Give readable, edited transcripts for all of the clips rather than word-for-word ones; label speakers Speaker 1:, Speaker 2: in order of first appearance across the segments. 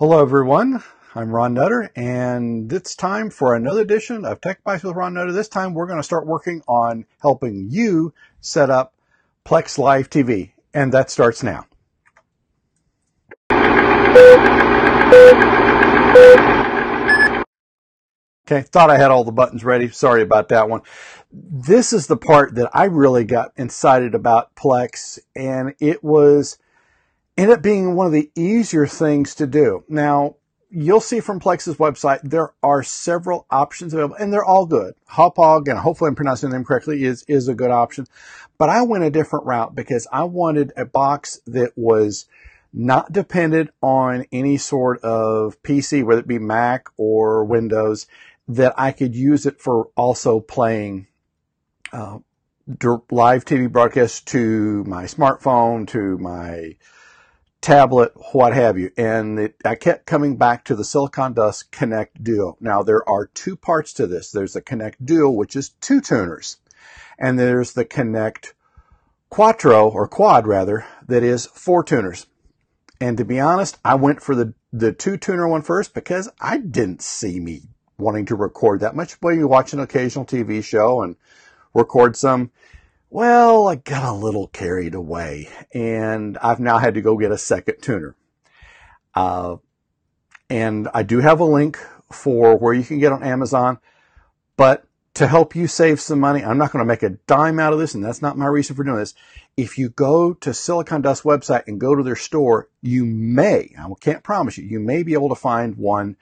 Speaker 1: Hello everyone, I'm Ron Nutter, and it's time for another edition of Tech Bites with Ron Nutter. This time we're going to start working on helping you set up Plex Live TV, and that starts now. Okay, thought I had all the buttons ready. Sorry about that one. This is the part that I really got excited about Plex, and it ended up being one of the easier things to do. Now, you'll see from Plex's website, there are several options available, and they're all good. Hauppauge, and hopefully I'm pronouncing them correctly, is a good option. But I went a different route because I wanted a box that was not dependent on any sort of PC, whether it be Mac or Windows, that I could use it for also playing live TV broadcasts to my smartphone, to my tablet, what have you. And I kept coming back to the Silicon Dust Connect Duo. Now, there are two parts to this. There's the Connect Duo, which is 2 tuners. And there's the Connect Quattro, or Quad rather, that is 4 tuners. And to be honest, I went for the 2-tuner one first because I didn't see me wanting to record that much. Well, you watch an occasional TV show and record some. Well, I got a little carried away, and I've now had to go get a second tuner. And I do have a link for where you can get on Amazon, but to help you save some money, I'm not going to make a dime out of this, and that's not my reason for doing this. If you go to Silicon Dust website and go to their store, you may, I can't promise you, you may be able to find one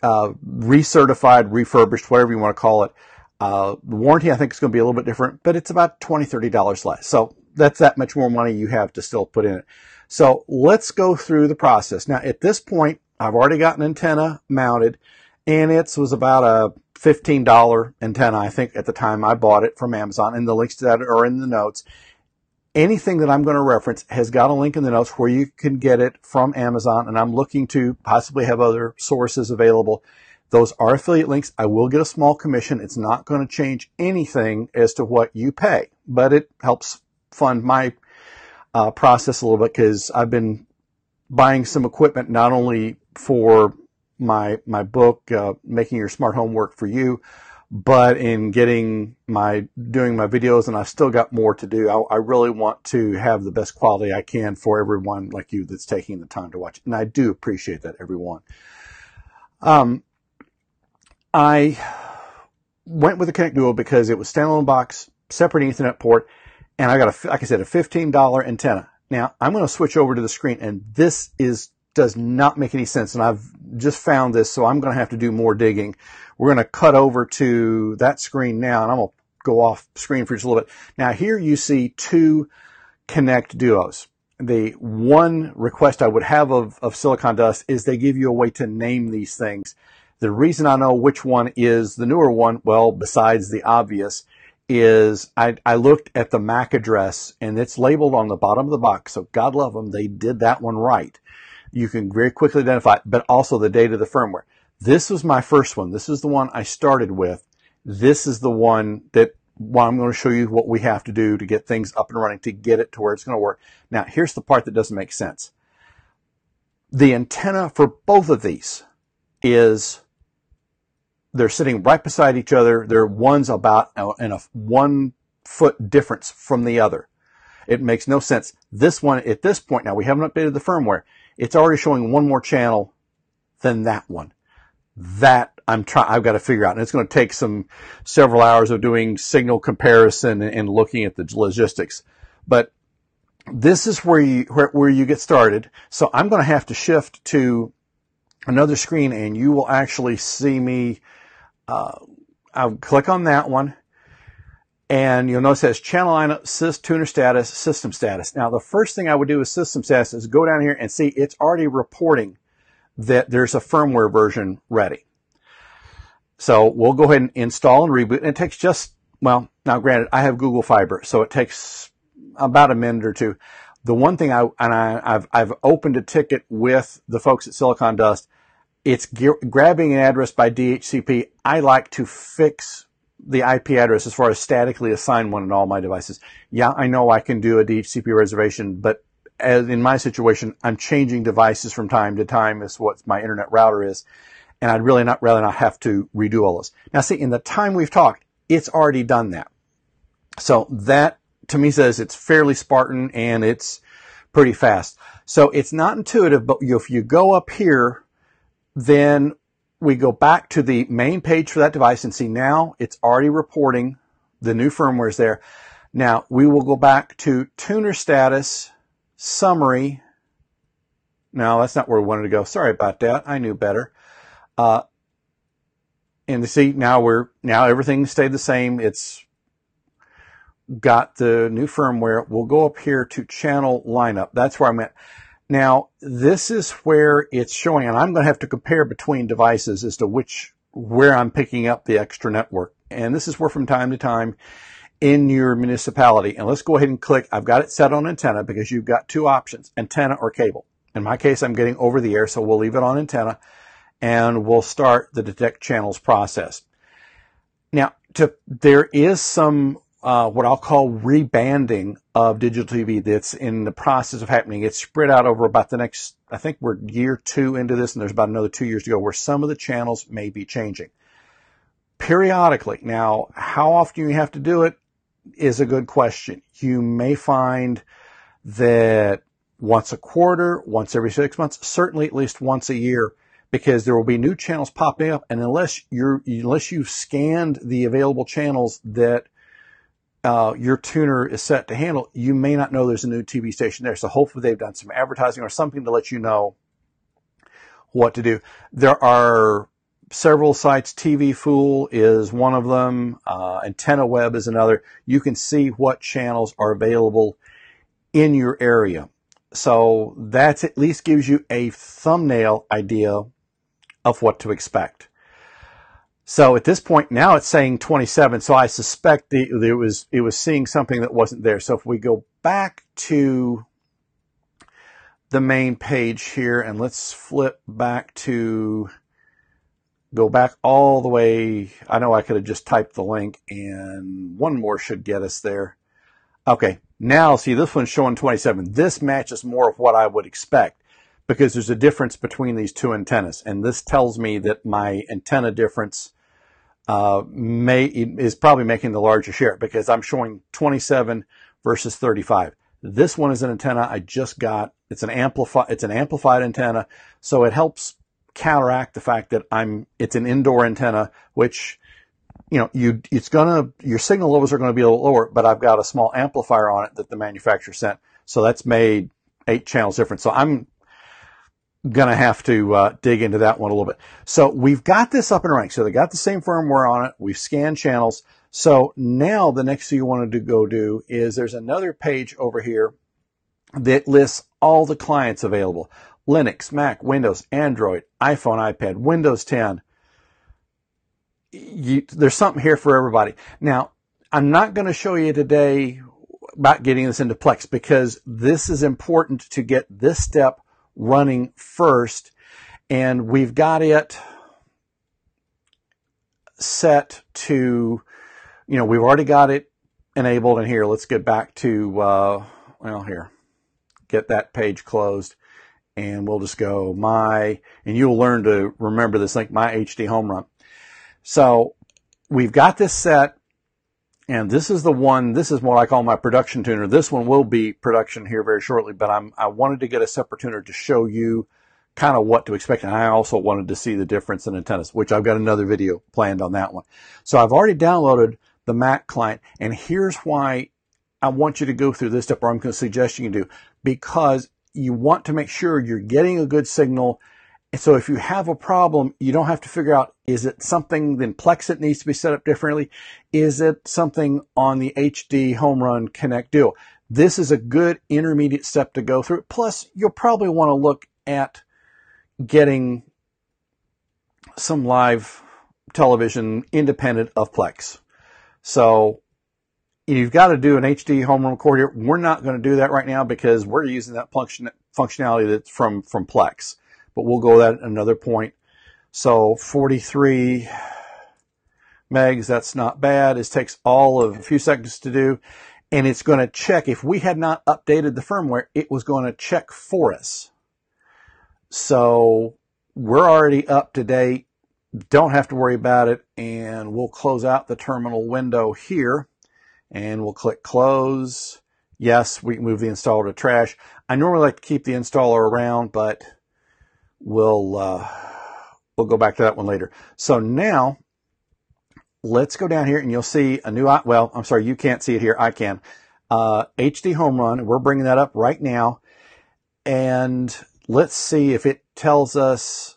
Speaker 1: recertified, refurbished, whatever you want to call it. The warranty, I think, is going to be a little bit different, but it's about $20, $30 less. So that's that much more money you have to still put in it. So let's go through the process. Now, at this point, I've already got an antenna mounted, and it was about a $15 antenna, I think, at the time I bought it from Amazon, and the links to that are in the notes. Anything that I'm going to reference has got a link in the notes where you can get it from Amazon, and I'm looking to possibly have other sources available. Those are affiliate links. I will get a small commission. It's not going to change anything as to what you pay, but it helps fund my process a little bit because I've been buying some equipment not only for my book, Making Your Smart Home Work for You, but in doing my videos, and I've still got more to do. I really want to have the best quality I can for everyone like you that's taking the time to watch. And I do appreciate that, everyone. I went with the Connect Duo because it was standalone box, separate Ethernet port, and I got like I said, a $15 antenna. Now, I'm going to switch over to the screen, and this does not make any sense, and I've just found this, so I'm going to have to do more digging. We're going to cut over to that screen now, and I'm going to go off screen for just a little bit. Now, here you see 2 Connect Duos. The one request I would have of Silicon Dust is they give you a way to name these things. The reason I know which one is the newer one, well, besides the obvious, is I looked at the MAC address, and it's labeled on the bottom of the box, so God love them, they did that one right. You can very quickly identify it, but also the date of the firmware. This was my first one. This is the one I started with. This is the one that I'm going to show you what we have to do to get things up and running to get it to where it's going to work. Now, here's the part that doesn't make sense. The antenna for both of these they're sitting right beside each other. One's about in a 1 foot difference from the other. It makes no sense. This one, at this point now, we haven't updated the firmware. It's already showing one more channel than that one. That I've got to figure out. And it's going to take several hours of doing signal comparison and looking at the logistics. But this is where you get started. So I'm going to have to shift to another screen, and you will actually see me. I'll click on that one, and you'll notice it says channel lineup, sys tuner status, system status. Now, the first thing I would do with system status is go down here and see it's already reporting that there's a firmware version ready. So we'll go ahead and install and reboot, and it takes now granted, I have Google Fiber, so it takes about a minute or two. The one thing I've opened a ticket with the folks at Silicon Dust. It's grabbing an address by DHCP. I like to fix the IP address as far as statically assign one in all my devices. Yeah, I know I can do a DHCP reservation, but as in my situation, I'm changing devices from time to time as what my internet router is. And I'd really rather not have to redo all this. Now see, in the time we've talked, it's already done that. So that to me says it's fairly Spartan and it's pretty fast. So it's not intuitive, but if you go up here, then we go back to the main page for that device and see now it's already reporting the new firmware is there. Now we will go back to tuner status, summary. No, that's not where we wanted to go. Sorry about that. I knew better. And to see now everything stayed the same. It's got the new firmware. We'll go up here to channel lineup. That's where I'm at. Now, this is where it's showing, and I'm going to have to compare between devices as to where I'm picking up the extra network. And this is where from time to time in your municipality, and let's go ahead and click, I've got it set on antenna because you've got two options, antenna or cable. In my case, I'm getting over the air, so we'll leave it on antenna, and we'll start the detect channels process. Now, there is some what I'll call rebanding of digital TV that's in the process of happening. It's spread out over about the next, I think we're year 2 into this, and there's about another 2 years to go, where some of the channels may be changing periodically. Now, how often you have to do it is a good question. You may find that once a quarter, once every 6 months, certainly at least once a year, because there will be new channels popping up, and unless you've scanned the available channels that your tuner is set to handle, you may not know there's a new TV station there. So hopefully they've done some advertising or something to let you know what to do. There are several sites. TV Fool is one of them. Antenna Web is another. You can see what channels are available in your area. So that at least gives you a thumbnail idea of what to expect. So at this point now it's saying 27. So I suspect it was seeing something that wasn't there. So if we go back to the main page here, and let's flip back to, go back all the way. I know I could have just typed the link, and one more should get us there. Okay, now see, this one's showing 27. This matches more of what I would expect, because there's a difference between these two antennas, and this tells me that my antenna difference is probably making the larger share, because I'm showing 27 versus 35. This one is an antenna I just got. It's an amplified antenna, so it helps counteract the fact that it's an indoor antenna, which, your signal levels are going to be a little lower, but I've got a small amplifier on it that the manufacturer sent. So that's made 8 channels different. So I'm going to have to dig into that one a little bit. So we've got this up and running. So they got the same firmware on it. We've scanned channels. So now the next thing you want to go do is there's another page over here that lists all the clients available. Linux, Mac, Windows, Android, iPhone, iPad, Windows 10. There's something here for everybody. Now, I'm not going to show you today about getting this into Plex, because this is important to get this step running first, and we've got it set to, we've already got it enabled. And here, let's get back to, here, get that page closed, and we'll just go and you'll learn to remember this link, my HDHomeRun. So we've got this set, and this is what I call my production tuner. This one will be production here very shortly, but I wanted to get a separate tuner to show you kind of what to expect. And I also wanted to see the difference in antennas, which I've got another video planned on that one. So I've already downloaded the Mac client, and here's why I want you to go through this step, or I'm going to suggest you do, because you want to make sure you're getting a good signal. And so if you have a problem, you don't have to figure out, is it something in Plex that needs to be set up differently? Is it something on the HDHomeRun Connect Duo? This is a good intermediate step to go through. Plus, you'll probably want to look at getting some live television independent of Plex. So you've got to do an HDHomeRun record here. We're not going to do that right now because we're using that functionality that's from Plex. But we'll go that at another point. So 43 megs, that's not bad. It takes a few seconds to do. And it's going to check. If we had not updated the firmware, it was going to check for us. So we're already up to date. Don't have to worry about it. And we'll close out the terminal window here. And we'll click close. Yes, we can move the installer to trash. I normally like to keep the installer around, but we'll go back to that one later. So now let's go down here and you'll see a new, well, I'm sorry, you can't see it here. I can. HDHomeRun. We're bringing that up right now. And let's see if it tells us.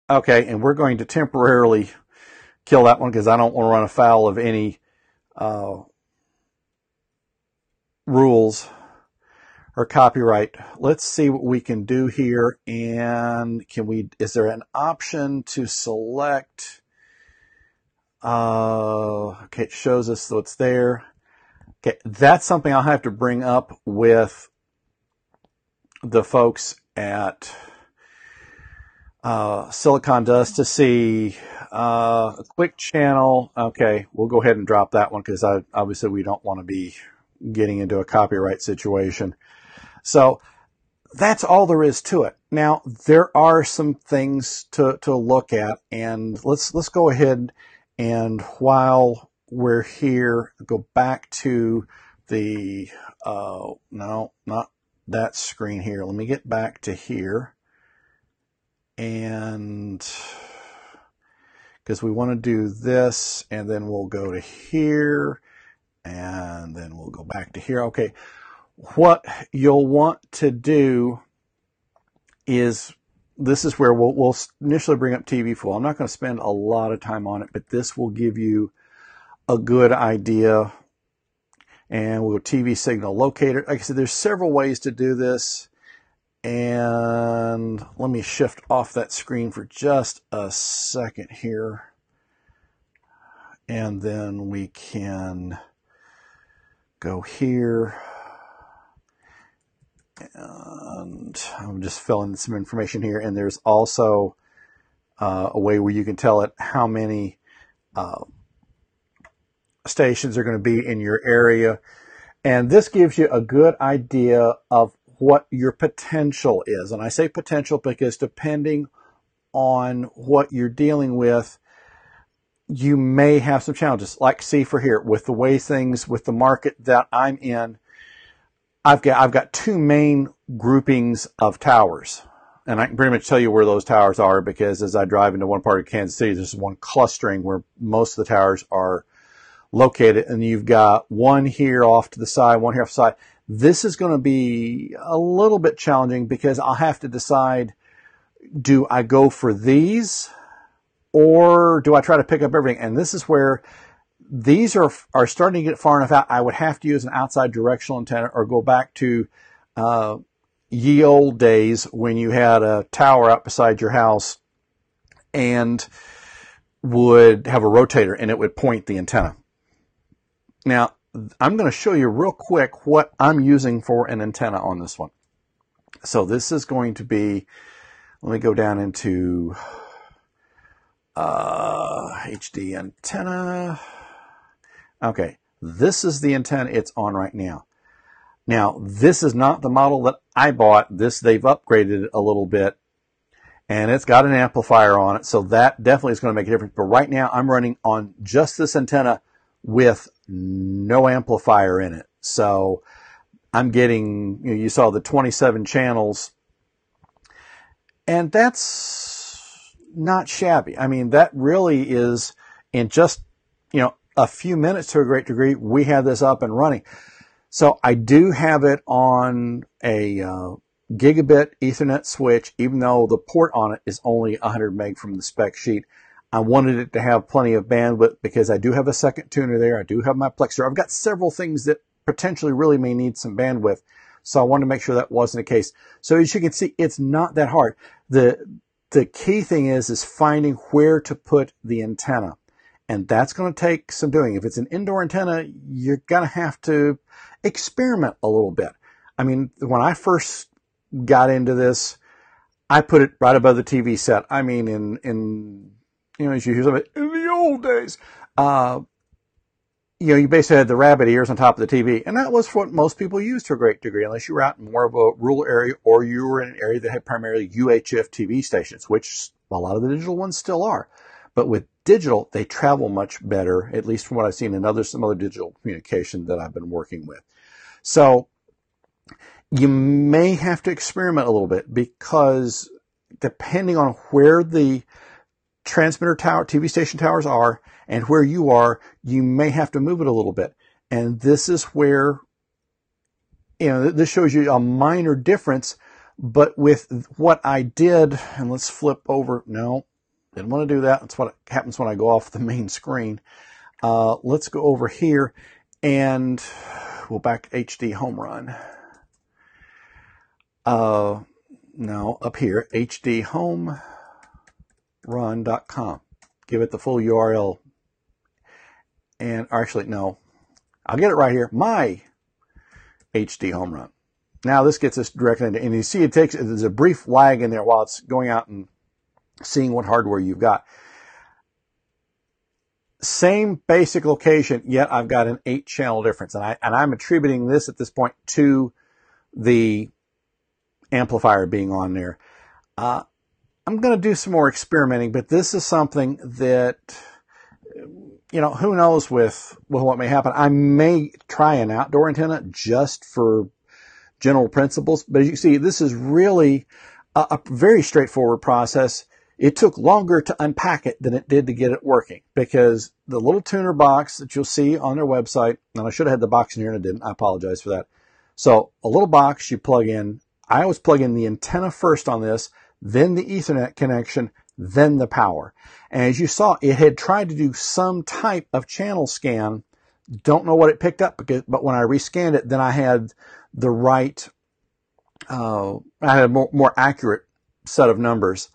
Speaker 1: Okay, and we're going to temporarily kill that one because I don't want to run afoul of any rules or copyright. Let's see what we can do here. And is there an option to select? Okay, it shows us what's there. Okay, that's something I'll have to bring up with the folks at Silicon Dust to see a quick channel. Okay, we'll go ahead and drop that one because obviously we don't want to be getting into a copyright situation. So that's all there is to it. Now there are some things to look at, and let's go ahead and while we're here, go back to the no, not that screen here. Let me get back to here. And because we want to do this, and then we'll go to here, and then we'll go back to here. Okay, what you'll want to do is, this is where we'll initially bring up TV Full. I'm not going to spend a lot of time on it, but this will give you a good idea. And we'll go TV Signal Locator. Like I said, there's several ways to do this. And let me shift off that screen for just a second here. And then we can go here. And I'm just filling some information here. And there's also a way where you can tell it how many stations are going to be in your area. And this gives you a good idea of what your potential is. And I say potential because depending on what you're dealing with, you may have some challenges. Like see for here, with the way things, with the market that I'm in, I've got two main groupings of towers. And I can pretty much tell you where those towers are because as I drive into one part of Kansas City, there's one clustering where most of the towers are located. And you've got one here off to the side, one here off the side. This is going to be a little bit challenging because I'll have to decide, do I go for these or do I try to pick up everything? And this is where these are starting to get far enough out. I would have to use an outside directional antenna or go back to ye old days when you had a tower out beside your house and would have a rotator and it would point the antenna. Now, I'm going to show you real quick what I'm using for an antenna on this one. So this is going to be, let me go down into HD antenna. Okay, this is the antenna it's on right now. Now, this is not the model that I bought. They've upgraded it a little bit. And it's got an amplifier on it, so that definitely is going to make a difference. But right now, I'm running on just this antenna with no amplifier in it. So I'm getting, you saw the 27 channels, and that's not shabby. I mean, that really is, in just, a few minutes to a great degree, we have this up and running. So I do have it on a gigabit Ethernet switch, even though the port on it is only 100 meg from the spec sheet. I wanted it to have plenty of bandwidth because I do have a second tuner there. I do have my Plexer. I've got several things that potentially really may need some bandwidth. So I wanted to make sure that wasn't the case. So as you can see, it's not that hard. The key thing is finding where to put the antenna. And that's going to take some doing. If it's an indoor antenna, you're going to have to experiment a little bit. I mean, when I first got into this, I put it right above the TV set. I mean, as you hear something in the old days. you basically had the rabbit ears on top of the TV, and that was what most people used to a great degree, unless you were out in more of a rural area or you were in an area that had primarily UHF TV stations, which a lot of the digital ones still are. But with digital, they travel much better, at least from what I've seen in some other digital communication that I've been working with. So you may have to experiment a little bit, because depending on where the transmitter tower, TV station towers are and where you are, you may have to move it a little bit. And this is where, this shows you a minor difference. But with what I did, and let's flip over. No, didn't want to do that. That's what happens when I go off the main screen. Let's go over here and we'll back HDHomeRun. Now up here, HDHomeRun.com. Give it the full URL. And actually, no, I'll get it right here. My HDHomeRun. Now this gets us directly into, and you see there's a brief lag in there while it's going out and seeing what hardware you've got. Same basic location, yet I've got an 8-channel difference. And I'm attributing this at this point to the amplifier being on there. I'm going to do some more experimenting, but this is something that, who knows with what may happen. I may try an outdoor antenna just for general principles, but as you see, this is really a very straightforward process. It took longer to unpack it than it did to get it working, because the little tuner box that you'll see on their website, and I should have had the box in here and I didn't, I apologize for that. So a little box you plug in. I always plug in the antenna first on this, then the Ethernet connection, then the power. And as you saw, it had tried to do some type of channel scan. Don't know what it picked up, but when I rescanned it, then I had the right, I had a more accurate set of numbers.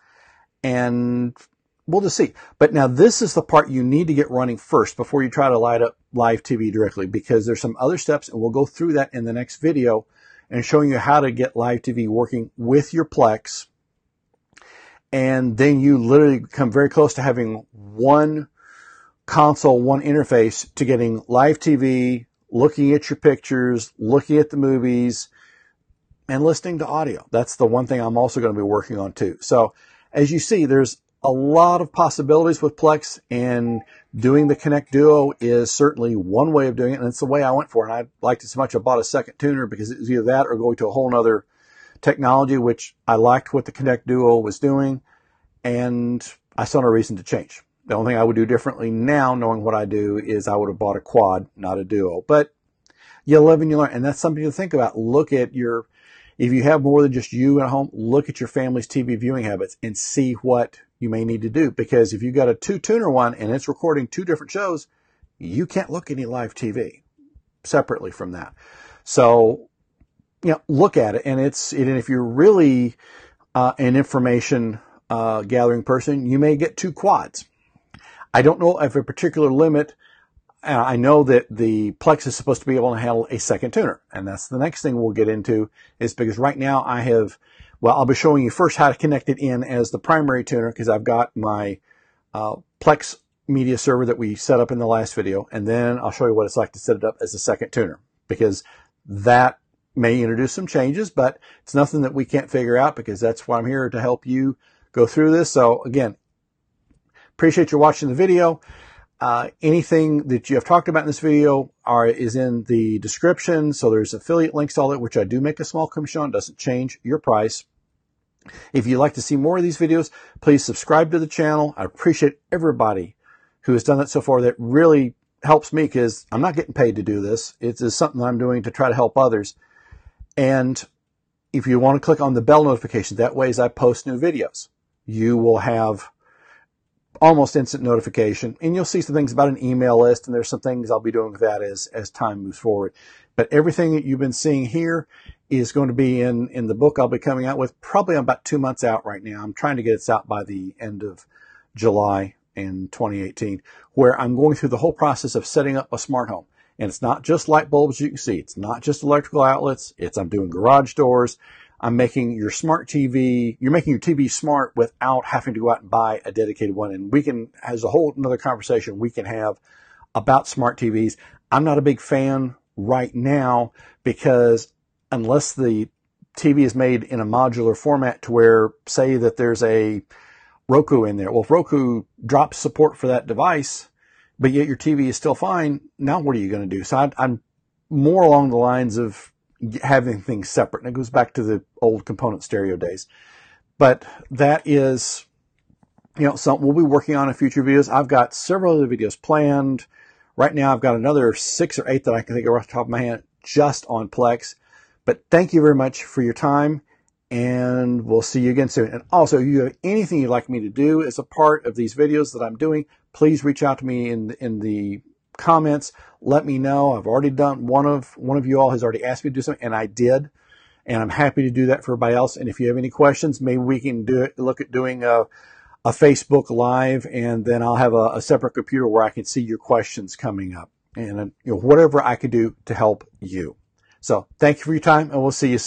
Speaker 1: And we'll just see. But now this is the part you need to get running first before you try to light up live TV directly, because there's some other steps, and we'll go through that in the next video and showing you how to get live TV working with your Plex. And then you literally come very close to having one console, one interface to getting live TV, looking at your pictures, looking at the movies, and listening to audio. That's the one thing I'm also going to be working on too. So as you see, there's a lot of possibilities with Plex, and doing the Connect Duo is certainly one way of doing it, and it's the way I went for it. And I liked it so much I bought a second tuner, because it was either that or going to a whole nother technology, which I liked what the Connect Duo was doing, and I saw no reason to change. The only thing I would do differently now, knowing what I do, is I would have bought a quad, not a duo. But you live and you learn, and that's something to think about. Look at if you have more than just you at home, look at your family's TV viewing habits and see what you may need to do. Because if you got a 2-tuner one and it's recording 2 different shows, you can't look at any live TV separately from that. So, look at it. And if you're really an information gathering person, you may get 2 quads. I don't know if a particular limit. I know that the Plex is supposed to be able to handle a second tuner, and that's the next thing we'll get into, is because right now I'll be showing you first how to connect it in as the primary tuner, because I've got my Plex media server that we set up in the last video, and then I'll show you what it's like to set it up as a second tuner, because that may introduce some changes, but it's nothing that we can't figure out, because that's why I'm here to help you go through this. So again, appreciate you watching the video. Anything that you have talked about in this video is in the description. So there's affiliate links to all that, which I do make a small commission on. Doesn't change your price. If you'd like to see more of these videos, please subscribe to the channel. I appreciate everybody who has done that so far. That really helps me, because I'm not getting paid to do this. It is something that I'm doing to try to help others. And if you want to click on the bell notification, that way as I post new videos, you will have almost instant notification, and you'll see some things about an email list, and there's some things I'll be doing with that as time moves forward. But everything that you've been seeing here is going to be in the book I'll be coming out with, probably about 2 months out right now. I'm trying to get this out by the end of July in 2018, where I'm going through the whole process of setting up a smart home. And it's not just light bulbs, you can see. It's not just electrical outlets. I'm doing garage doors. I'm making your smart TV, you're making your TV smart without having to go out and buy a dedicated one. And we can, as a whole another conversation we can have about smart TVs. I'm not a big fan right now because unless the TV is made in a modular format to where, say that there's a Roku in there. Well, if Roku drops support for that device, but yet your TV is still fine, now what are you going to do? So I'm more along the lines of having things separate. And it goes back to the old component stereo days. But that is, something we'll be working on in future videos. I've got several other videos planned. Right now, I've got another 6 or 8 that I can think of off the top of my head just on Plex. But thank you very much for your time, and we'll see you again soon. And also, if you have anything you'd like me to do as a part of these videos that I'm doing, please reach out to me in the comments. Let me know. I've already done, one of you all has already asked me to do something, and I did. And I'm happy to do that for everybody else. And if you have any questions, maybe we can look at doing a Facebook Live, and then I'll have a separate computer where I can see your questions coming up, and whatever I could do to help you. So thank you for your time, and we'll see you soon.